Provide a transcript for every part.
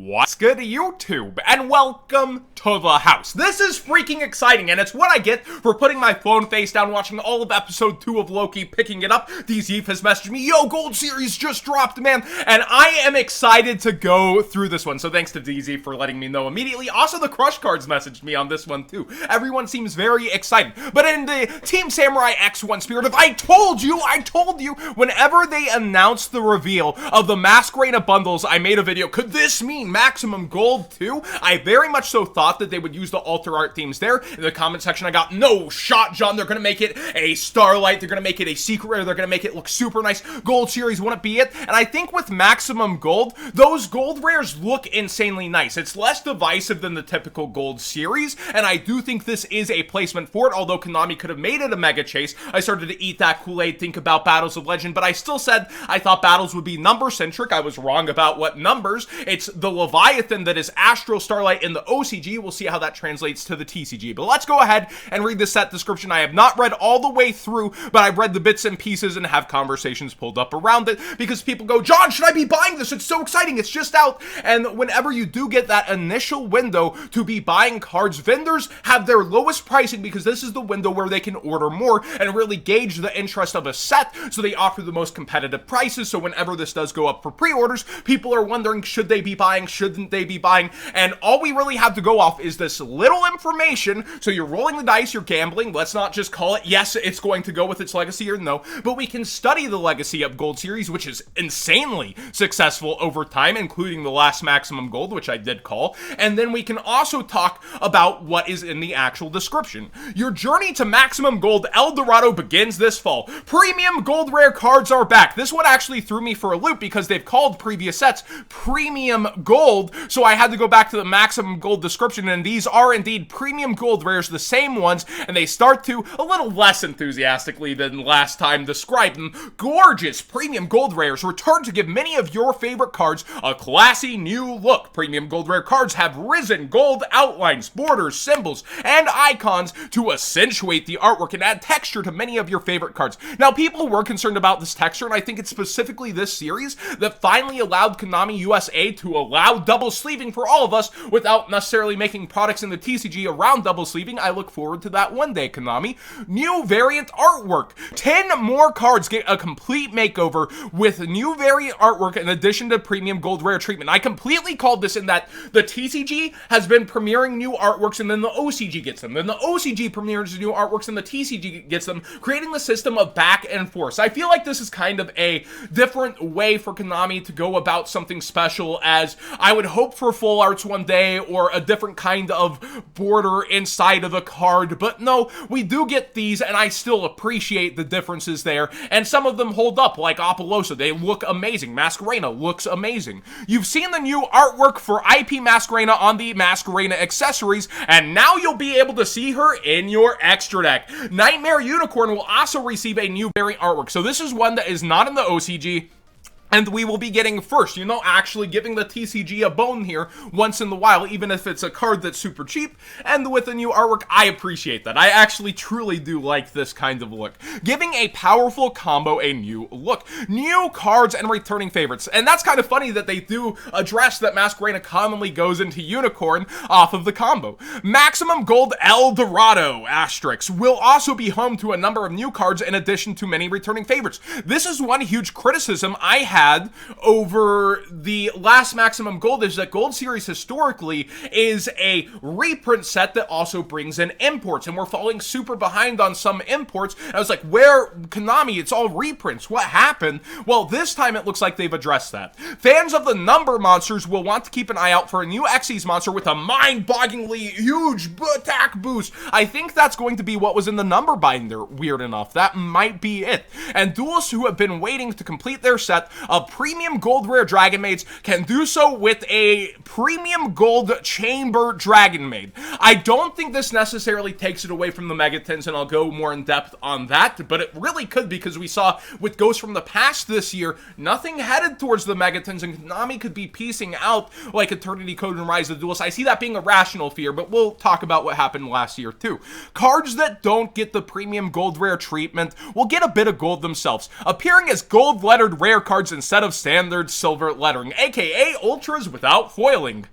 What's good, YouTube, and welcome to the house. This is freaking exciting, and it's what I get for putting my phone face down, watching all of episode 2 of Loki, picking it up. DZ has messaged me, yo, Gold Series just dropped, man, and I am excited to go through this one, so thanks to DZ for letting me know immediately. Also, the Crush Cards messaged me on this one, too. Everyone seems very excited, but in the Team Samurai X1 spirit of, I told you, whenever they announced the reveal of the Masquerena bundles, I made a video, could this mean maximum gold too? I very much so thought that they would use the alter art themes there. In the comment section, I got no shot, John. They're gonna make it a Starlight. They're gonna make it a secret rare. They're gonna make it look super nice. Gold series wouldn't be it. And I think with maximum gold, those gold rares look insanely nice. It's less divisive than the typical gold series, and I do think this is a placement for it, although Konami could have made it a mega chase. I started to eat that Kool-Aid, think about Battles of Legend, but I still said I thought battles would be number centric. I was wrong about what numbers. It's the Leviathan that is Astral Starlight in the OCG. We'll see how that translates to the TCG. But let's go ahead and read the set description. I have not read all the way through, but I've read the bits and pieces and have conversations pulled up around it because people go, John, should I be buying this? It's so exciting. It's just out. And whenever you do get that initial window to be buying cards, vendors have their lowest pricing because this is the window where they can order more and really gauge the interest of a set. So they offer the most competitive prices. So whenever this does go up for pre-orders, people are wondering, should they be buying? Shouldn't they be buying? And all we really have to go off is this little information. So you're rolling the dice, you're gambling. Let's not just call it, yes, it's going to go with its legacy or no, but we can study the legacy of Gold Series, which is insanely successful over time, including the last Maximum Gold, which I did call. And then we can also talk about what is in the actual description. Your journey to Maximum Gold El Dorado begins this fall. Premium Gold Rare cards are back. This one actually threw me for a loop because they've called previous sets Premium Gold, so I had to go back to the Maximum Gold description, and these are indeed Premium Gold Rares, the same ones, and they start to, a little less enthusiastically than last time, describe them. Gorgeous Premium Gold Rares return to give many of your favorite cards a classy new look. Premium Gold Rare cards have risen gold outlines, borders, symbols, and icons to accentuate the artwork and add texture to many of your favorite cards. Now, people were concerned about this texture, and I think it's specifically this series that finally allowed Konami USA to allow double sleeving for all of us without necessarily making products in the TCG around double sleeving. I look forward to that one day, Konami. New variant artwork. 10 more cards get a complete makeover with new variant artwork in addition to Premium Gold Rare treatment. I completely called this in that the TCG has been premiering new artworks and then the OCG gets them. Then the OCG premieres new artworks and the TCG gets them, creating the system of back and forth. I feel like this is kind of a different way for Konami to go about something special, as I would hope for full arts one day or a different kind of border inside of a card, but no, we do get these and I still appreciate the differences there, and some of them hold up, like Apollosa. They look amazing. Masquerena looks amazing. You've seen the new artwork for IP Masquerena on the Masquerena accessories, and now you'll be able to see her in your extra deck. Nightmare Unicorn will also receive a new variant artwork, so this is one that is not in the OCG, and we will be getting first, actually giving the TCG a bone here once in a while, even if it's a card that's super cheap. And with the new artwork, I appreciate that. I actually truly do like this kind of look. Giving a powerful combo a new look. New cards and returning favorites. And that's kind of funny that they do address that Masquerena commonly goes into Unicorn off of the combo. Maximum Gold El Dorado Asterix will also be home to a number of new cards in addition to many returning favorites. This is one huge criticism I had over the last Maximum Gold, is that Gold Series historically is a reprint set that also brings in imports, and we're falling super behind on some imports. I was like, where, Konami, it's all reprints, what happened? Well, this time it looks like they've addressed that. Fans of the number monsters will want to keep an eye out for a new Xyz monster with a mind-bogglingly huge attack boost. I think that's going to be what was in the number binder, weird enough. That might be it. And duelists who have been waiting to complete their set of Premium Gold Rare Dragonmaids can do so with a Premium Gold Chamber Dragonmaid. I don't think this necessarily takes it away from the Megatons, and I'll go more in depth on that, but it really could, because we saw with Ghosts from the Past this year, nothing headed towards the Megatons, and Konami could be piecing out like Eternity Code and Rise of the Duelists. I see that being a rational fear, but we'll talk about what happened last year too. Cards that don't get the Premium Gold Rare treatment will get a bit of gold themselves, appearing as gold lettered rare cards instead of standard silver lettering, aka ultras without foiling.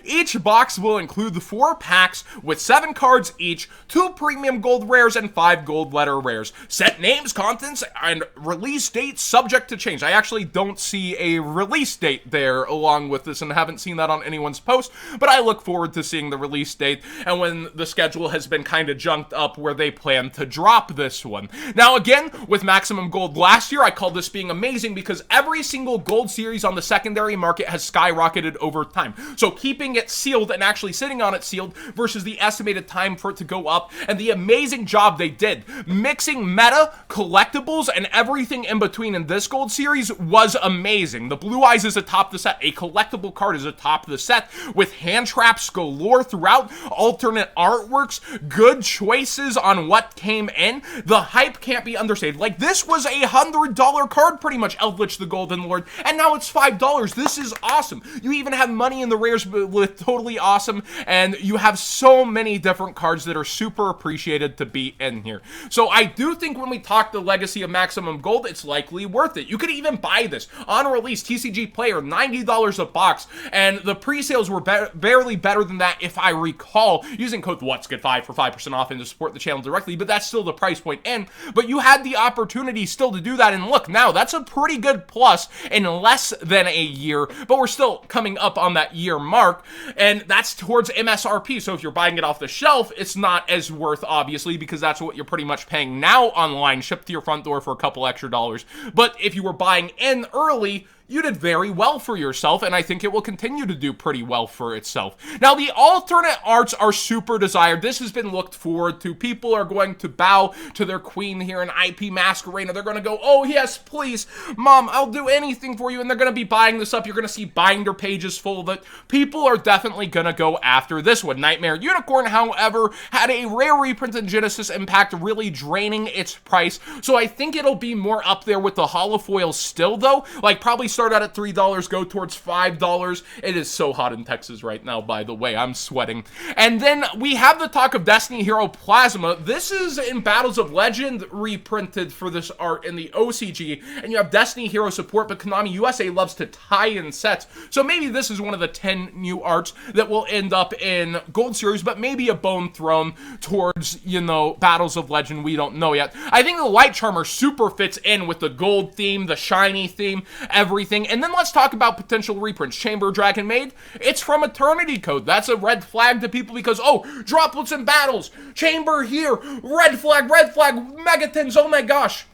Each box will include the 4 packs with 7 cards each, 2 premium gold rares, and 5 gold letter rares. Set names, contents, and release dates subject to change. I actually don't see a release date there along with this and haven't seen that on anyone's post, but I look forward to seeing the release date and when the schedule has been kind of junked up where they plan to drop this one. Now again, with Maximum Gold last year, I called this being amazing because every single gold series on the secondary market has skyrocketed over time. So keeping it sealed and actually sitting on it sealed versus the estimated time for it to go up, and the amazing job they did mixing meta, collectibles, and everything in between in this gold series was amazing. The Blue Eyes is atop the set, a collectible card is atop the set with hand traps galore throughout, alternate artworks, good choices on what came in. The hype can't be understated. Like, this was a $100 card pretty much, Eldritch the Golden Lord, and now it's $5. This is awesome. You even have money in the rares with totally awesome, and you have so many different cards that are super appreciated to be in here. So I do think when we talk the legacy of Maximum Gold, it's likely worth it. You could even buy this on release, TCG Player, $90 a box, and the pre-sales were barely better than that if I recall, using code WhatsGet5 for 5% off and to support the channel directly, but that's still the price point in. But you had the opportunity still to do that, and look, now that's a pretty good plus in less than a year, but we're still coming up on that year mark. And that's towards MSRP, so if you're buying it off the shelf, it's not as worth, obviously, because that's what you're pretty much paying now online, shipped to your front door for a couple extra dollars. But if you were buying in early, you did very well for yourself, and I think it will continue to do pretty well for itself. Now, the alternate arts are super desired. This has been looked forward to. People are going to bow to their queen here in IP Masquerena. They're going to go, oh, yes, please, Mom, I'll do anything for you, and they're going to be buying this up. You're going to see binder pages full of it. People are definitely going to go after this one. Nightmare Unicorn, however, had a rare reprint in Genesis Impact, really draining its price, so I think it'll be more up there with the holofoils still, though. Like, probably start out at $3, go towards $5. It is so hot in Texas right now, by the way. I'm sweating. And then we have the talk of Destiny Hero Plasma. This is in Battles of Legend reprinted for this art in the OCG, and you have Destiny Hero support, but Konami USA loves to tie in sets, so maybe this is one of the 10 new arts that will end up in Gold Series, but maybe a bone thrown towards, you know, Battles of Legend. We don't know yet. I think the Light Charmer super fits in with the gold theme, the shiny theme, everything. And then let's talk about potential reprints. Chamber Dragonmaid, it's from Eternity Code. That's a red flag to people because, oh, droplets in battles, Chamber here, red flag, Megatons, oh my gosh.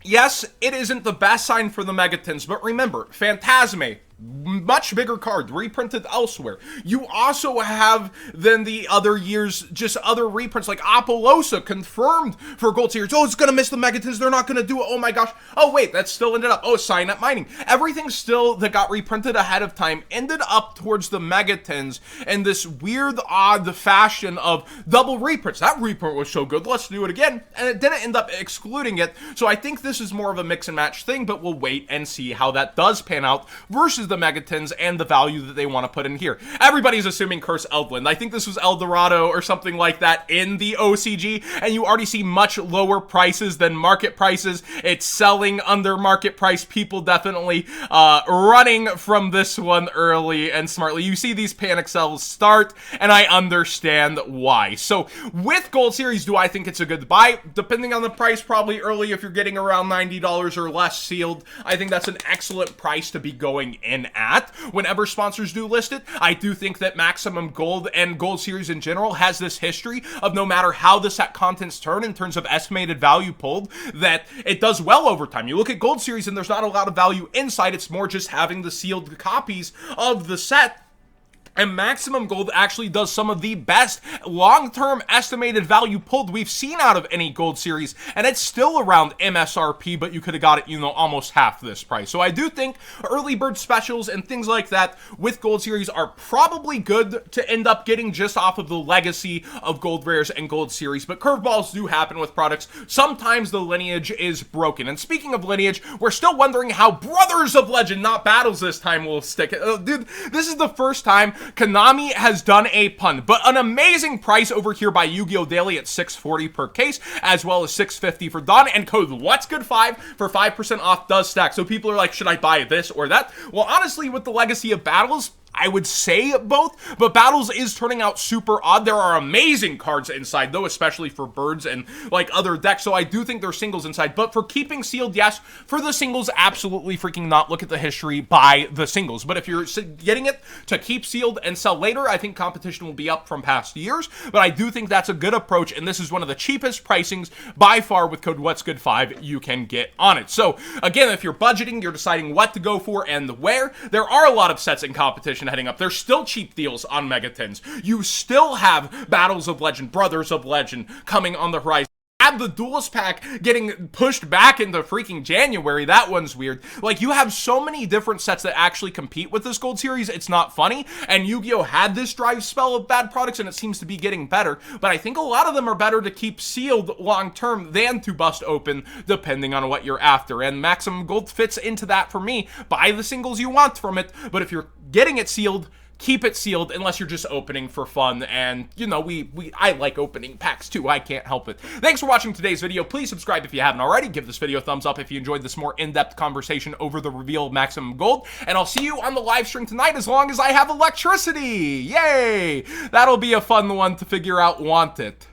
Yes, it isn't the best sign for the Megatons, but remember, Phantasme, much bigger card, reprinted elsewhere. You also have, then the other years, just other reprints like Apollosa confirmed for Gold Series. Oh, it's gonna miss the Megatons, they're not gonna do it, oh my gosh. Oh wait, that still ended up, oh, Sign Up Mining. Everything still that got reprinted ahead of time ended up towards the Megatons in this weird, odd fashion of double reprints. That reprint was so good, let's do it again. And it didn't end up excluding it, so I think this is more of a mix and match thing, but we'll wait and see how that does pan out versus the Megatons and the value that they want to put in here. Everybody's assuming Curse Eldland. I think this was El Dorado or something like that in the OCG, and you already see much lower prices than market prices. It's selling under market price. People definitely running from this one early and smartly. You see these panic sells start, and I understand why. So with Gold Series, do I think it's a good buy? Depending on the price, probably early if you're getting around $90 or less sealed. I think that's an excellent price to be going in at whenever sponsors do list it. I do think that Maximum Gold and Gold Series in general has this history of no matter how the set contents turn in terms of estimated value pulled, that it does well over time. You look at Gold Series and there's not a lot of value inside, it's more just having the sealed copies of the set. And Maximum Gold actually does some of the best long-term estimated value pulled we've seen out of any Gold Series, and it's still around MSRP, but you could have got it, you know, almost half this price. So I do think early bird specials and things like that with Gold Series are probably good to end up getting just off of the legacy of Gold Rares and Gold Series, but curveballs do happen with products. Sometimes the lineage is broken. And speaking of lineage, we're still wondering how Brothers of Legend, not Battles this time, will stick it. Dude, this is the first time Konami has done a pun, but an amazing price over here by Yu-Gi-Oh! Daily at $640 per case, as well as $650 for Dawn, and code What's Good 5 for 5% off does stack. So people are like, should I buy this or that? Well, honestly, with the Legacy of Battles, I would say both, but Battles is turning out super odd. There are amazing cards inside, though, especially for Birds and, like, other decks, so I do think there's singles inside. But for keeping sealed, yes. For the singles, absolutely freaking not. Look at the history, buy the singles. But if you're getting it to keep sealed and sell later, I think competition will be up from past years, but I do think that's a good approach, and this is one of the cheapest pricings by far with code What's Good 5 you can get on it. So, again, if you're budgeting, you're deciding what to go for and where, there are a lot of sets in competition heading up. There's still cheap deals on Megatins. You still have Battles of Legend, Brothers of Legend coming on the horizon. Have the Duelist pack getting pushed back into freaking January. That one's weird. Like, you have so many different sets that actually compete with this Gold Series, it's not funny. And Yu-Gi-Oh! Had this drive spell of bad products, and it seems to be getting better. But I think a lot of them are better to keep sealed long-term than to bust open, depending on what you're after. And Maximum Gold fits into that for me. Buy the singles you want from it, but if you're getting it sealed, keep it sealed unless you're just opening for fun. And, you know, I like opening packs too. I can't help it. Thanks for watching today's video. Please subscribe if you haven't already. Give this video a thumbs up if you enjoyed this more in-depth conversation over the reveal of Maximum Gold. And I'll see you on the live stream tonight as long as I have electricity. Yay! That'll be a fun one to figure out. Want it.